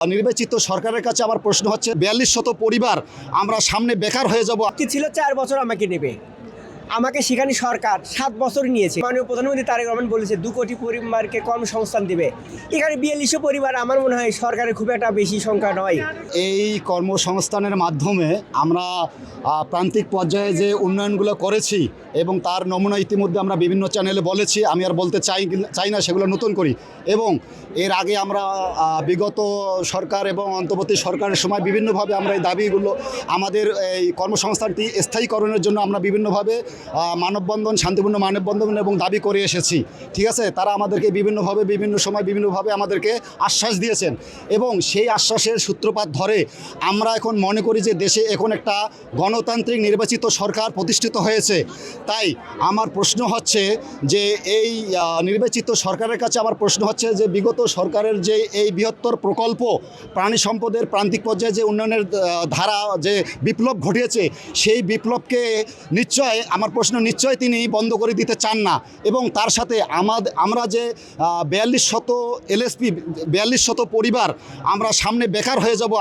নির্বাচিত সরকারের কাছে আমার প্রশ্ন হচ্ছে 4200 পরিবার আমরা সামনে বেকার হয়ে যাব। কি ছিল 4 বছর আমাকে নেবে, আমাকে সেখানে সরকার 7 বছর নিয়েছে। মাননীয় প্রধানমন্ত্রী তারেক রহমান বলেছে 2 কোটি পরিবারকে কর্মসংস্থান দিবে। এখানে 4200 পরিবার আমার মনে হয় সরকারের খুব একটা বেশি সংখ্যা নয়। এই কর্মসংস্থানের মাধ্যমে আমরা প্রান্তিক পর্যায়ে যে উন্নয়নগুলো করেছি এবং তার নমুনা ইতিমধ্যে আমরা বিভিন্ন চ্যানেলে বলেছি, আমি আর বলতে চাই না, সেগুলো নতুন করি। এবং এর আগে আমরা বিগত সরকার এবং অন্তর্বর্তী সরকারের সময় বিভিন্নভাবে আমরা এই দাবিগুলো আমাদের এই কর্মসংস্থানটি স্থায়ীকরণের জন্য আমরা বিভিন্নভাবে মানববন্ধন, শান্তিপূর্ণ মানববন্ধন এবং দাবি করে এসেছি। ঠিক আছে, তারা আমাদেরকে বিভিন্নভাবে বিভিন্ন সময় বিভিন্নভাবে আমাদেরকে আশ্বাস দিয়েছেন এবং সেই আশ্বাসের সূত্রপাত ধরে আমরা এখন মনে করি যে দেশে এখন একটা গণতান্ত্রিক নির্বাচিত সরকার প্রতিষ্ঠিত হয়েছে। তাই আমার প্রশ্ন হচ্ছে যে এই নির্বাচিত সরকারের কাছে আমার প্রশ্ন হচ্ছে যে বিগত সরকারের যে এই বৃহত্তর প্রকল্প প্রাণী সম্পদের প্রান্তিক পর্যায়ে যে উন্নয়নের ধারা যে বিপ্লব ঘটিয়েছে, সেই বিপ্লবকে আমার প্রশ্ন নিশ্চয় তিনি বন্ধ করে দিতে চান না। এবং তার সাথে আমরা যে 4200 এলএসপি 4200 পরিবার আমরা সামনে বেকার হয়ে যাব,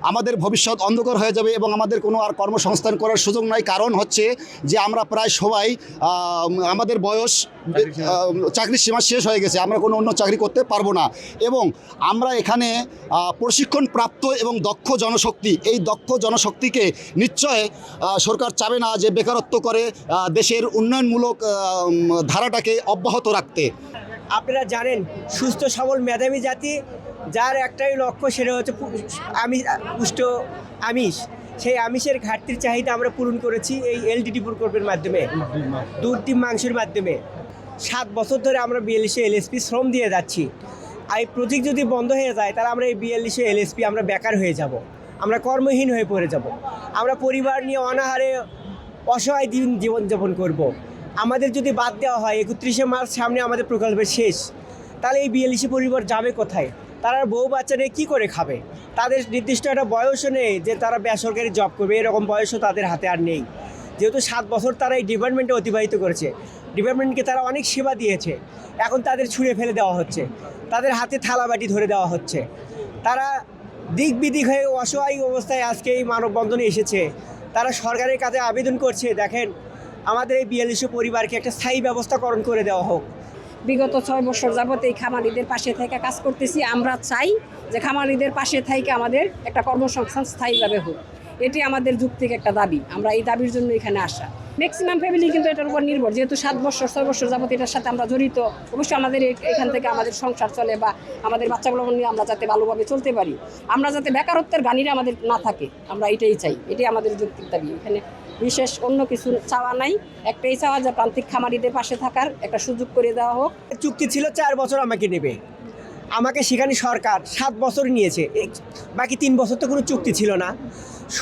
আমাদের ভবিষ্যৎ অন্ধকার হয়ে যাবে এবং আমাদের কোনো আর কর্মসংস্থান করার সুযোগ নাই। কারণ হচ্ছে যে আমরা প্রায় সবাই আমাদের বয়স চাকরির সীমা শেষ হয়ে গেছে, আমরা কোনো অন্য চাকরি করতে পারবো না। এবং আমরা এখানে প্রশিক্ষণ প্রাপ্ত এবং দক্ষ জনশক্তি, এই দক্ষ জনশক্তিকে নিশ্চয় সরকার চাবে না যে বেকারত্ব করে দেশের উন্নয়নমূলক ধারাটাকে অব্যাহত রাখতে। আপনারা জানেন সুস্থ সবল মেধাবী জাতি, যার একটাই লক্ষ্য সেটা হচ্ছে পুষ্ট আমিষ। সেই আমিষের ঘাটতির চাহিদা আমরা পূরণ করেছি এই এলটিটি প্রকল্পের মাধ্যমে, দুধ ডিম মাংসের মাধ্যমে। 7 বছর ধরে আমরা 4200 এলএসপি শ্রম দিয়ে যাচ্ছি। আর এই প্রজেক্ট যদি বন্ধ হয়ে যায় তাহলে আমরা এই 4200 এলএসপি আমরা বেকার হয়ে যাব, আমরা কর্মহীন হয়ে পড়ে যাব, আমরা পরিবার নিয়ে অনাহারে অসহায় জীবনযাপন করব। আমাদের যদি বাদ দেওয়া হয় 31শে মার্চ সামনে আমাদের প্রকল্পের শেষ, তাহলে এই 4200 পরিবার যাবে কোথায়? তারা বউ বাচ্চা নিয়ে কী করে খাবে? তাদের নির্দিষ্ট একটা বয়সও নেই যে তারা বেসরকারি জব করবে, এরকম বয়সও তাদের হাতে আর নেই। যেহেতু 7 বছর তারা এই ডিপার্টমেন্টে অতিবাহিত করেছে, ডিপার্টমেন্টকে তারা অনেক সেবা দিয়েছে, এখন তাদের ছুঁড়ে ফেলে দেওয়া হচ্ছে, তাদের হাতে থালাবাটি ধরে দেওয়া হচ্ছে। তারা দিক বিদিক হয়ে অসহায় অবস্থায় আজকে এই মানববন্ধনে এসেছে। তারা সরকারের কাছে আবেদন করছে, দেখেন আমাদের এই 4200 পরিবারকে একটা স্থায়ী ব্যবস্থাকরণ করে দেওয়া হোক। বিগত 6 বছর যাবত এই খামারিদের পাশে থেকে কাজ করতেছি। আমরা চাই যে খামারিদের পাশে থেকে আমাদের একটা কর্মসংস্থান স্থায়ীভাবে হোক। এটি আমাদের যৌক্তিক একটা দাবি, আমরা এই দাবির জন্য এখানে আসা। ম্যাক্সিমাম ফ্যামিলি কিন্তু এটার উপর নির্ভর, যেহেতু 7 বছর 6 বছর যাবত এটার সাথে আমরা জড়িত। অবশ্যই আমাদের এখান থেকে আমাদের সংসার চলে বা আমাদের বাচ্চাগুলো নিয়ে আমরা যাতে ভালোভাবে চলতে পারি, আমরা যাতে বেকারত্বের গানিরা আমাদের না থাকে, আমরা এটাই চাই। এটাই আমাদের যৌক্তিক দাবি। এখানে বিশেষ অন্য কিছু চাওয়া নাই, একটাই চাওয়া যে প্রান্তিক খামারিদের পাশে থাকার একটা সুযোগ করে দেওয়া হোক। চুক্তি ছিল 4 বছর আমাকে নেবে, আমাকে সেখানে সরকার 7 বছর নিয়েছে, বাকি 3 বছর তো কোনো চুক্তি ছিল না।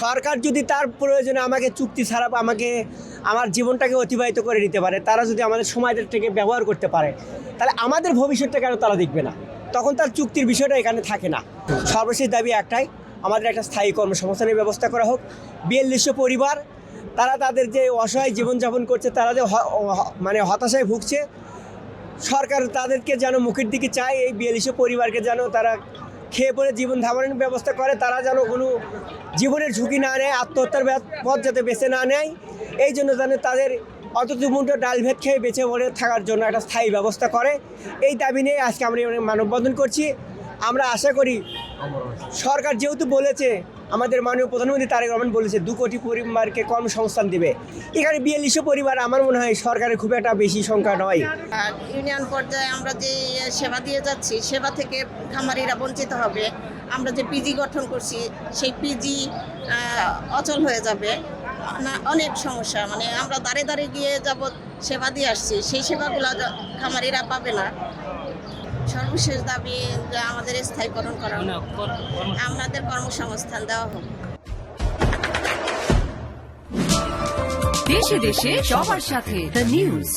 সরকার যদি তার প্রয়োজনে আমাকে চুক্তি ছাড়া আমাকে আমার জীবনটাকে অতিবাহিত করে নিতে পারে, তারা যদি আমাদের সময়টাকে ব্যবহার করতে পারে, তাহলে আমাদের ভবিষ্যৎটা কেন তারা দেখবে না? তখন তার চুক্তির বিষয়টা এখানে থাকে না। সর্বশেষ দাবি একটাই, আমাদের একটা স্থায়ী কর্মসংস্থানের ব্যবস্থা করা হোক। 4200 পরিবার তারা তাদের যে অসহায় জীবনযাপন করছে, তারা যে হতাশায় ভুগছে, সরকার তাদেরকে যেন মুখের দিকে চায়, এই 4200 পরিবারকে যেন তারা খেয়ে পড়ে জীবন ধারণের ব্যবস্থা করে, তারা যেন কোনো জীবনের ঝুঁকি না নেয়, আত্মহত্যার পথ যাতে বেছে না নেয়, এই জন্য যেন তাদের অতটুকুমুটো ডাল ভেদ খেয়ে বেঁচে পড়ে থাকার জন্য একটা স্থায়ী ব্যবস্থা করে। এই দাবি নিয়ে আজকে আমরা মানববন্ধন করছি। আমরা আশা করি সরকার যেহেতু বলেছে, আমাদের মাননীয় প্রধানমন্ত্রী তারেক রহমান বলেছে 2 কোটি পরিবারকে কর্মসংস্থান দিবে, এখানে 4200 পরিবার আমার মনে হয় সরকারের খুব একটা বেশি সংখ্যা নয়। আর ইউনিয়ন পর্যায়ে আমরা যে সেবা দিয়ে যাচ্ছি, সেবা থেকে খামারিরা বঞ্চিত হবে। আমরা যে পিজি গঠন করছি, সেই পিজি অচল হয়ে যাবে। অনেক সমস্যা, আমরা দাঁড়ে দাঁড়িয়ে গিয়ে যাবৎ সেবা দিয়ে আসছি, সেই সেবাগুলো খামারিরা পাবে না। সর্বশেষ দাবি যে আমাদের স্থায়ীকরণ করা হোক, আমাদের কর্মসংস্থান দেওয়া হোক। দেশে দেশে সবার সাথে দ্য নিউজ।